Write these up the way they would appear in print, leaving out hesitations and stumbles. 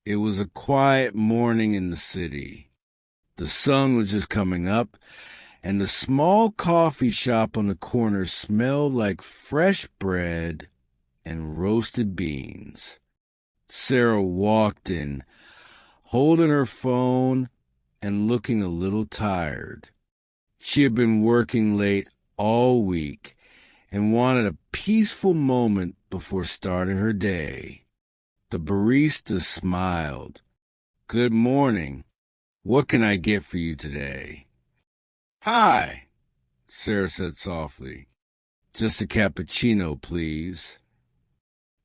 It was a quiet morning in the city. The sun was just coming up, and the small coffee shop on the corner smelled like fresh bread and roasted beans. Sarah walked in, holding her phone and looking a little tired. She had been working late all week and wanted a peaceful moment before starting her day. The barista smiled. "Good morning. What can I get for you today?" "Hi," Sarah said softly. "Just a cappuccino, please."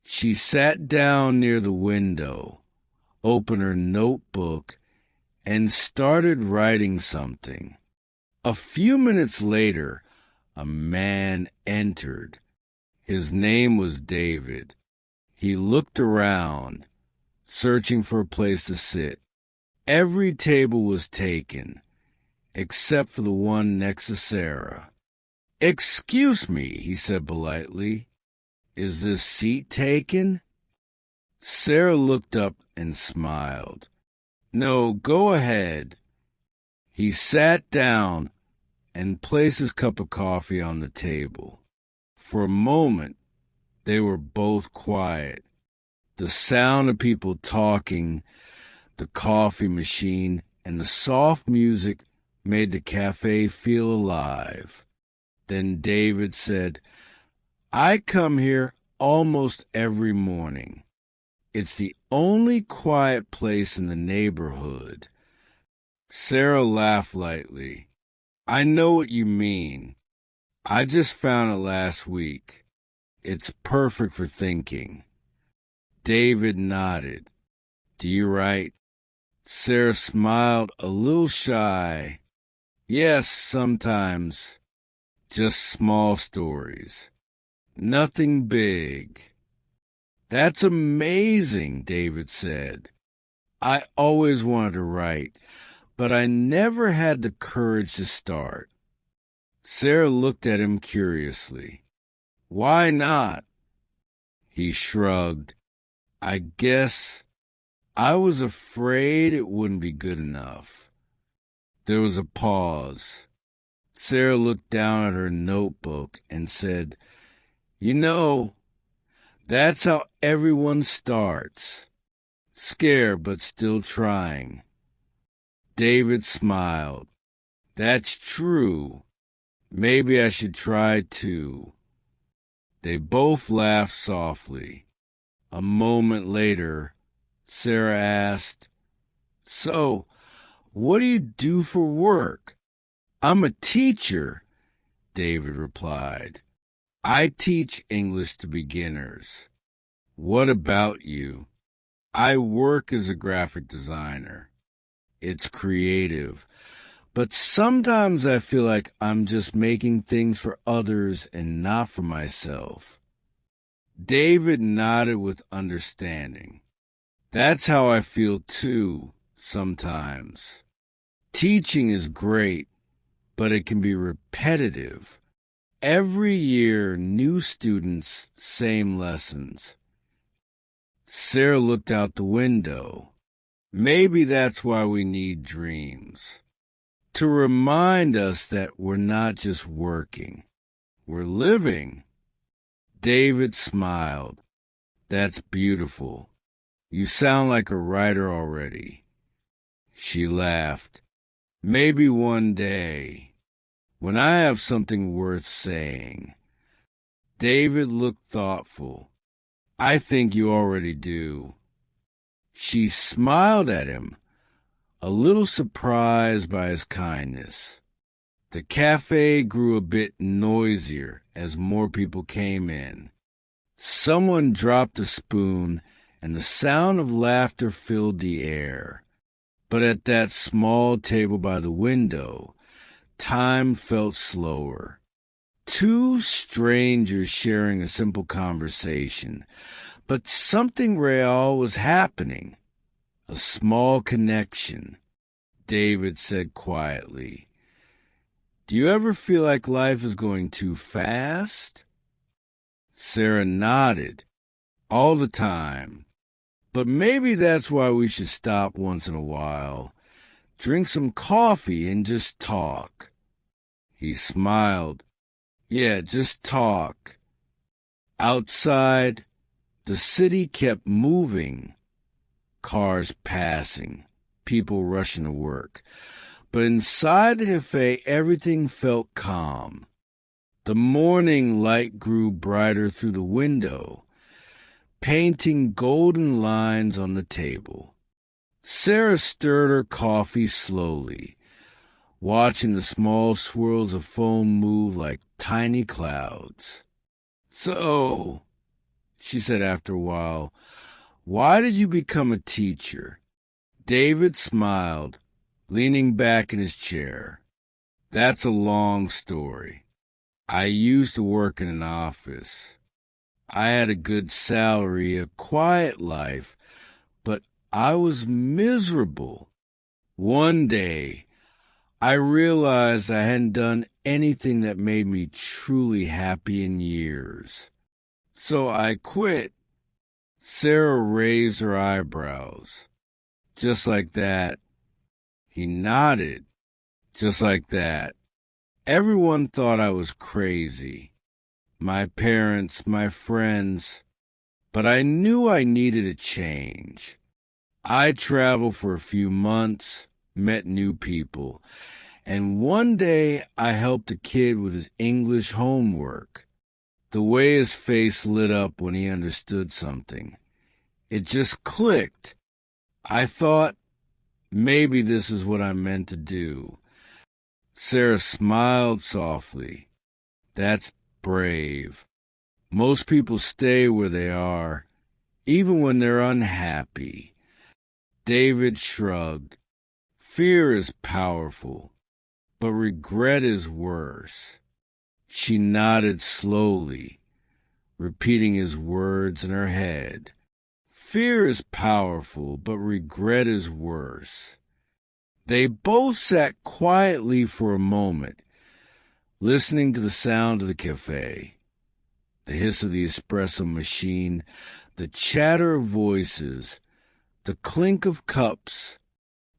She sat down near the window, opened her notebook, and started writing something. A few minutes later, a man entered. His name was David. He looked around, searching for a place to sit. Every table was taken, except for the one next to Sarah. "Excuse me," he said politely. "Is this seat taken?" Sarah looked up and smiled. "No, go ahead." He sat down and placed his cup of coffee on the table. For a moment, they were both quiet. The sound of people talking, the coffee machine, and the soft music made the cafe feel alive. Then David said, "I come here almost every morning. It's the only quiet place in the neighborhood." Sarah laughed lightly. "I know what you mean. I just found it last week. It's perfect for thinking." David nodded. "Do you write?" Sarah smiled, a little shy. "Yes, sometimes. Just small stories. Nothing big." "That's amazing," David said. "I always wanted to write, but I never had the courage to start." Sarah looked at him curiously. "Why not?" He shrugged. "I guess I was afraid it wouldn't be good enough." There was a pause. Sarah looked down at her notebook and said, "You know, that's how everyone starts. Scared but still trying." David smiled. "That's true. Maybe I should try too." They both laughed softly. A moment later, Sarah asked, "So, what do you do for work?" "I'm a teacher," David replied. "I teach English to beginners." "What about you?" "I work as a graphic designer." "It's creative, but sometimes I feel like I'm just making things for others and not for myself." David nodded with understanding. "That's how I feel too, sometimes. Teaching is great, but it can be repetitive. Every year, new students, same lessons." Sarah looked out the window. "Maybe that's why we need dreams. To remind us that we're not just working, we're living." David smiled. "That's beautiful. You sound like a writer already." She laughed. "Maybe one day, when I have something worth saying." David looked thoughtful. "I think you already do." She smiled at him, a little surprised by his kindness. The cafe grew a bit noisier as more people came in. Someone dropped a spoon, and the sound of laughter filled the air. But at that small table by the window, time felt slower. Two strangers sharing a simple conversation, but something real was happening. A small connection. David said quietly, "Do you ever feel like life is going too fast?" Sarah nodded. "All the time. But maybe that's why we should stop once in a while, drink some coffee and just talk. He smiled. Yeah, just talk. Outside, the city kept moving, cars passing, people rushing to work. But inside the cafe, everything felt calm. The morning light grew brighter through the window, painting golden lines on the table. Sarah stirred her coffee slowly, watching the small swirls of foam move like tiny clouds. So, she said after a while, why did you become a teacher? David smiled, leaning back in his chair. That's a long story. I used to work in an office. I had a good salary, a quiet life, but I was miserable. One day, I realized I hadn't done anything that made me truly happy in years. So I quit. Sarah raised her eyebrows. Just like that. He nodded. Just like that. Everyone thought I was crazy. My parents, my friends. But I knew I needed a change. I traveled for a few months, met new people, and one day I helped a kid with his English homework. The way his face lit up when he understood something. It just clicked. I thought, maybe this is what I'm meant to do. Sarah smiled softly. That's brave. Most people stay where they are, even when they're unhappy. David shrugged. Fear is powerful, but regret is worse. She nodded slowly, repeating his words in her head. Fear is powerful, but regret is worse. They both sat quietly for a moment, listening to the sound of the cafe, the hiss of the espresso machine, the chatter of voices, the clink of cups.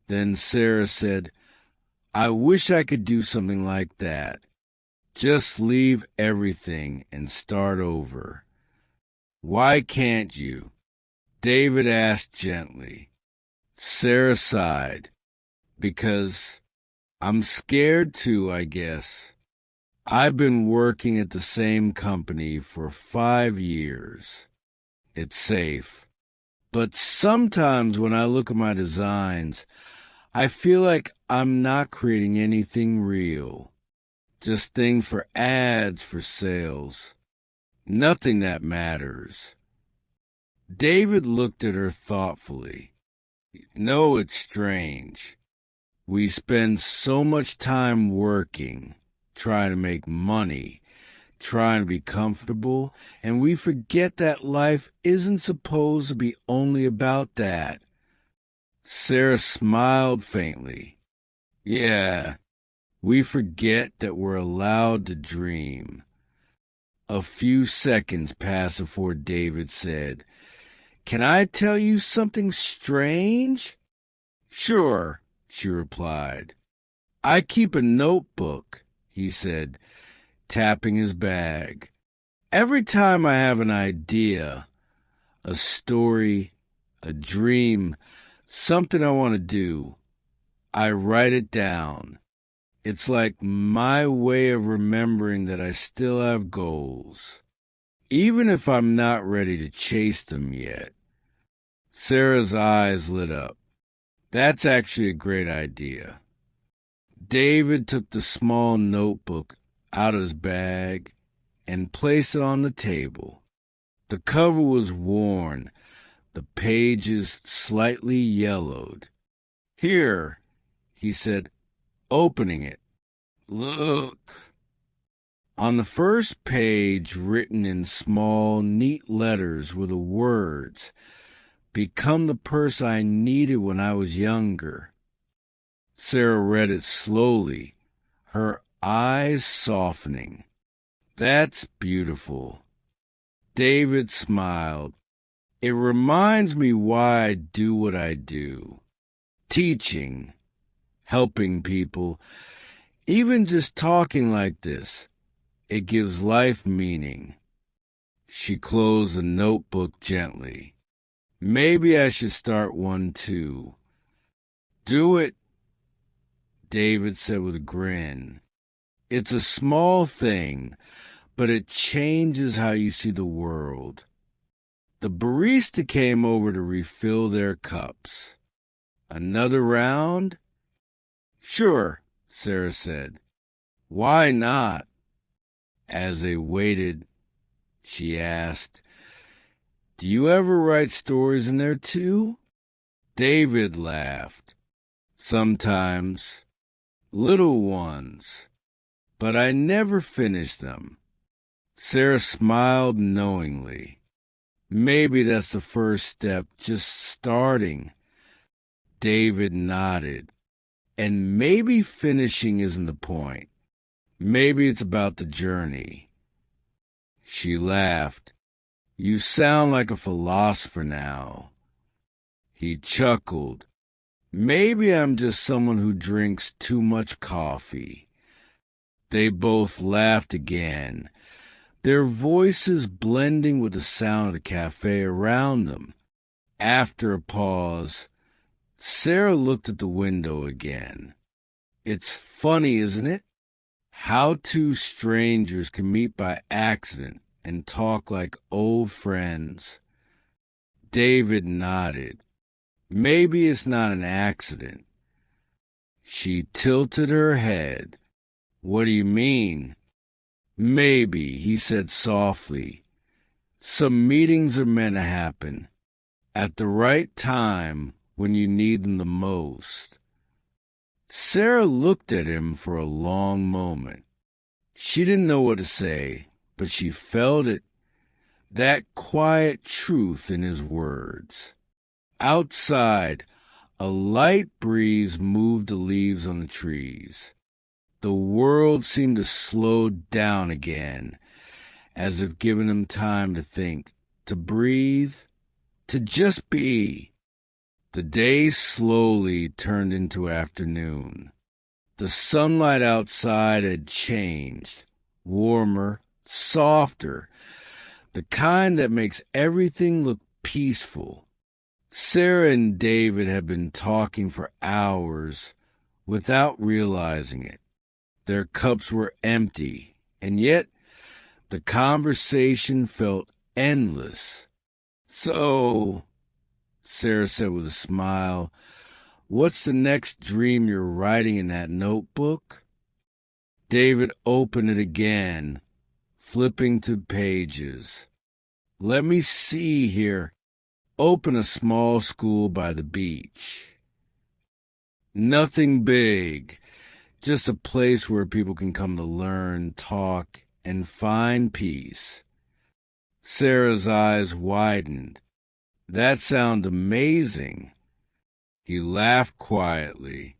Then Sarah said, I wish I could do something like that. Just leave everything and start over. Why can't you? David asked gently. Sarah sighed. Because I'm scared to, I guess. I've been working at the same company for 5 years. It's safe. But sometimes when I look at my designs, I feel like I'm not creating anything real. Just things for ads, for sales. Nothing that matters. David looked at her thoughtfully. No, it's strange. We spend so much time working, trying to make money, trying to be comfortable, and we forget that life isn't supposed to be only about that. Sarah smiled faintly. Yeah, we forget that we're allowed to dream. A few seconds passed before David said, Can I tell you something strange? Sure, she replied. I keep a notebook, he said, tapping his bag. Every time I have an idea, a story, a dream, something I want to do, I write it down. It's like my way of remembering that I still have goals, even if I'm not ready to chase them yet. Sarah's eyes lit up. That's actually a great idea. David took the small notebook out of his bag and placed it on the table. The cover was worn, the pages slightly yellowed. Here, he said, opening it. Look. On the first page, written in small, neat letters, were the words, Become the person I needed when I was younger. Sarah read it slowly, her eyes softening. That's beautiful. David smiled. It reminds me why I do what I do. Teaching, helping people, even just talking like this. It gives life meaning. She closed the notebook gently. Maybe I should start one too. Do it, David said with a grin. It's a small thing, but it changes how you see the world. The barista came over to refill their cups. Another round? Sure, Sarah said. Why not? As they waited, she asked, Do you ever write stories in there too? David laughed. Sometimes. Little ones. But I never finish them. Sarah smiled knowingly. Maybe that's the first step, just starting. David nodded. And maybe finishing isn't the point. Maybe it's about the journey. She laughed. You sound like a philosopher now. He chuckled. Maybe I'm just someone who drinks too much coffee. They both laughed again, their voices blending with the sound of the cafe around them. After a pause, Sarah looked at the window again. It's funny, isn't it? How two strangers can meet by accident and talk like old friends. David nodded. Maybe it's not an accident. She tilted her head. What do you mean? Maybe, he said softly. Some meetings are meant to happen at the right time when you need them the most. Sarah looked at him for a long moment. She didn't know what to say, but she felt it, that quiet truth in his words. Outside, a light breeze moved the leaves on the trees. The world seemed to slow down again, as if giving him time to think, to breathe, to just be. The day slowly turned into afternoon. The sunlight outside had changed, warmer, softer, the kind that makes everything look peaceful. Sarah and David had been talking for hours without realizing it. Their cups were empty, and yet the conversation felt endless. So, Sarah said with a smile, what's the next dream you're writing in that notebook? David opened it again, flipping to pages. Let me see here. Open a small school by the beach. Nothing big, just a place where people can come to learn, talk, and find peace. Sarah's eyes widened. That sounds amazing. He laughed quietly.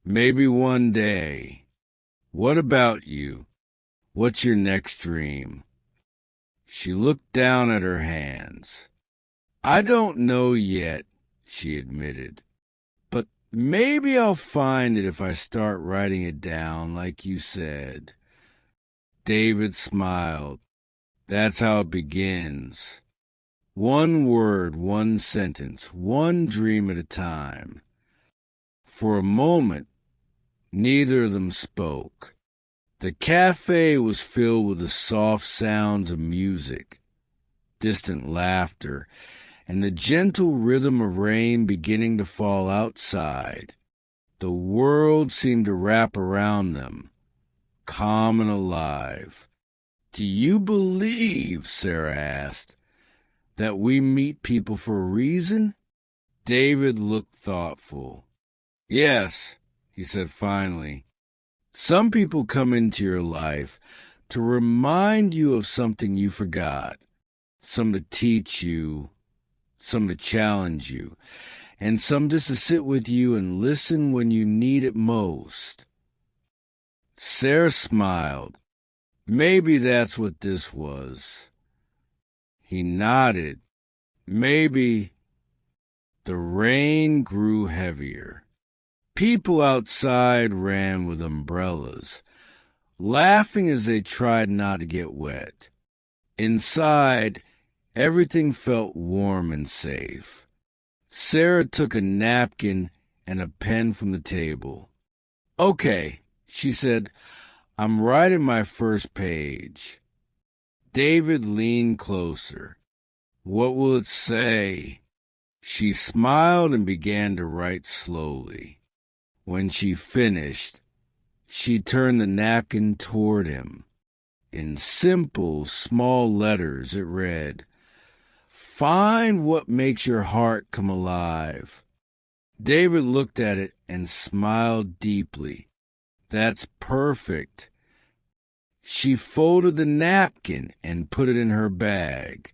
Maybe one day. What about you? What's your next dream? She looked down at her hands. I don't know yet, she admitted. But maybe I'll find it if I start writing it down, like you said. David smiled. That's how it begins. One word, one sentence, one dream at a time. For a moment, neither of them spoke. The cafe was filled with the soft sounds of music, distant laughter, and the gentle rhythm of rain beginning to fall outside. The world seemed to wrap around them, calm and alive. Do you believe, Sarah asked, that we meet people for a reason? David looked thoughtful. Yes, he said finally. Some people come into your life to remind you of something you forgot, some to teach you, some to challenge you, and some just to sit with you and listen when you need it most. Sarah smiled. Maybe that's what this was. He nodded. Maybe. The rain grew heavier. People outside ran with umbrellas, laughing as they tried not to get wet. Inside, everything felt warm and safe. Sarah took a napkin and a pen from the table. "Okay," she said, "I'm writing my first page." David leaned closer. "What will it say?" She smiled and began to write slowly. When she finished, she turned the napkin toward him. In simple, small letters, it read, "Find what makes your heart come alive." David looked at it and smiled deeply. "That's perfect." She folded the napkin and put it in her bag.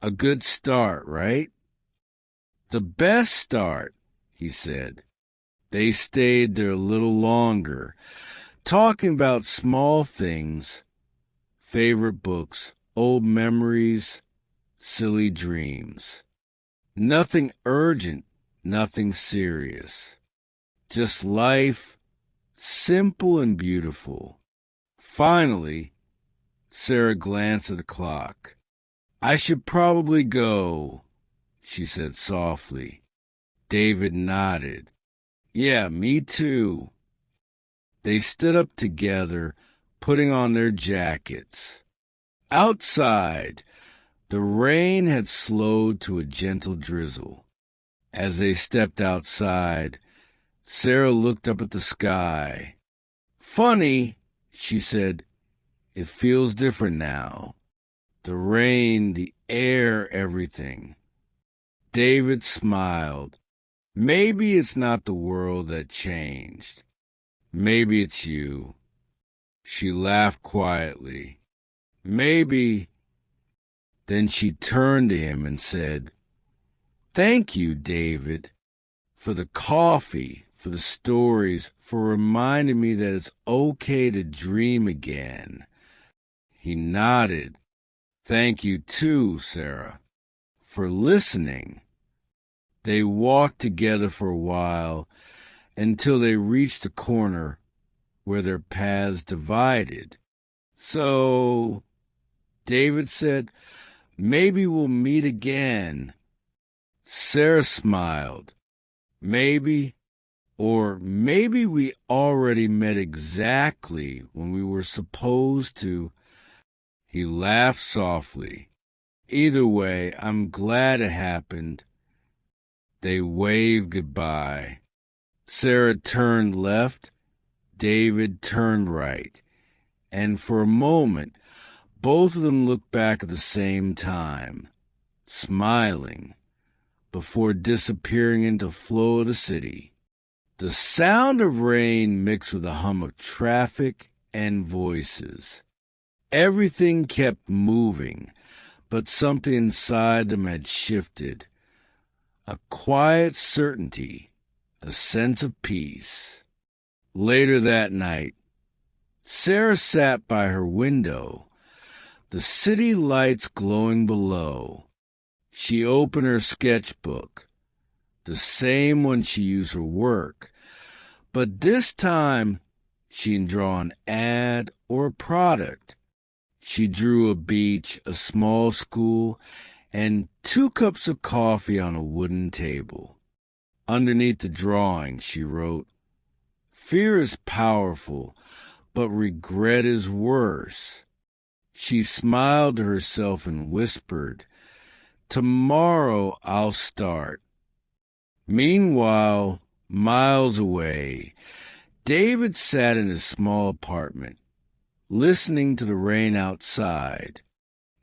"A good start, right?" "The best start," he said. They stayed there a little longer, talking about small things, favorite books, old memories, silly dreams. Nothing urgent, nothing serious. Just life, simple and beautiful. Finally, Sarah glanced at the clock. "I should probably go," she said softly. David nodded. "Yeah, me too." They stood up together, putting on their jackets. Outside, the rain had slowed to a gentle drizzle. As they stepped outside, Sarah looked up at the sky. "Funny," she said, "it feels different now. The rain, the air, everything." David smiled. "Maybe it's not the world that changed. Maybe it's you." She laughed quietly. "Maybe." Then she turned to him and said, "Thank you, David, for the coffee, for the stories, for reminding me that it's okay to dream again." He nodded. "Thank you too, Sarah, for listening." They walked together for a while until they reached a corner where their paths divided. "So," David said, "maybe we'll meet again." Sarah smiled. "Maybe, or maybe we already met exactly when we were supposed to." He laughed softly. "Either way, I'm glad it happened." They waved goodbye. Sarah turned left, David turned right, and for a moment both of them looked back at the same time, smiling, before disappearing into the flow of the city. The sound of rain mixed with the hum of traffic and voices. Everything kept moving, but something inside them had shifted. A quiet certainty, a sense of peace. Later that night, Sarah sat by her window, the city lights glowing below. She opened her sketchbook, the same one she used for work, but this time she didn't draw an ad or a product. She drew a beach, a small school, and 2 cups of coffee on a wooden table. Underneath the drawing, she wrote, "Fear is powerful, but regret is worse." She smiled to herself and whispered, "Tomorrow I'll start." Meanwhile, miles away, David sat in his small apartment, listening to the rain outside.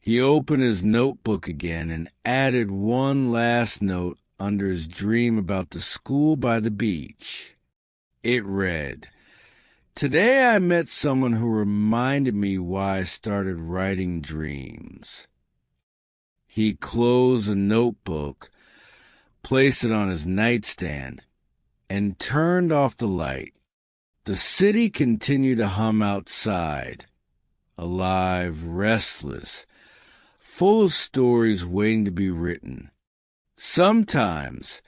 He opened his notebook again and added one last note under his dream about the school by the beach. It read, "Today I met someone who reminded me why I started writing dreams." He closed the notebook, placed it on his nightstand, and turned off the light. The city continued to hum outside, alive, restless, full of stories waiting to be written. Sometimes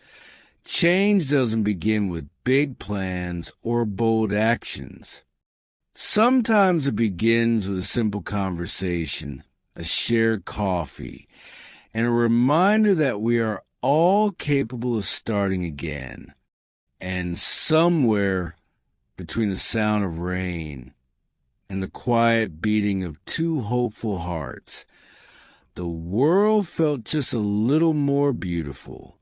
change doesn't begin with big plans or bold actions. Sometimes it begins with a simple conversation, a shared coffee, and a reminder that we are all capable of starting again. And somewhere between the sound of rain and the quiet beating of two hopeful hearts, the world felt just a little more beautiful.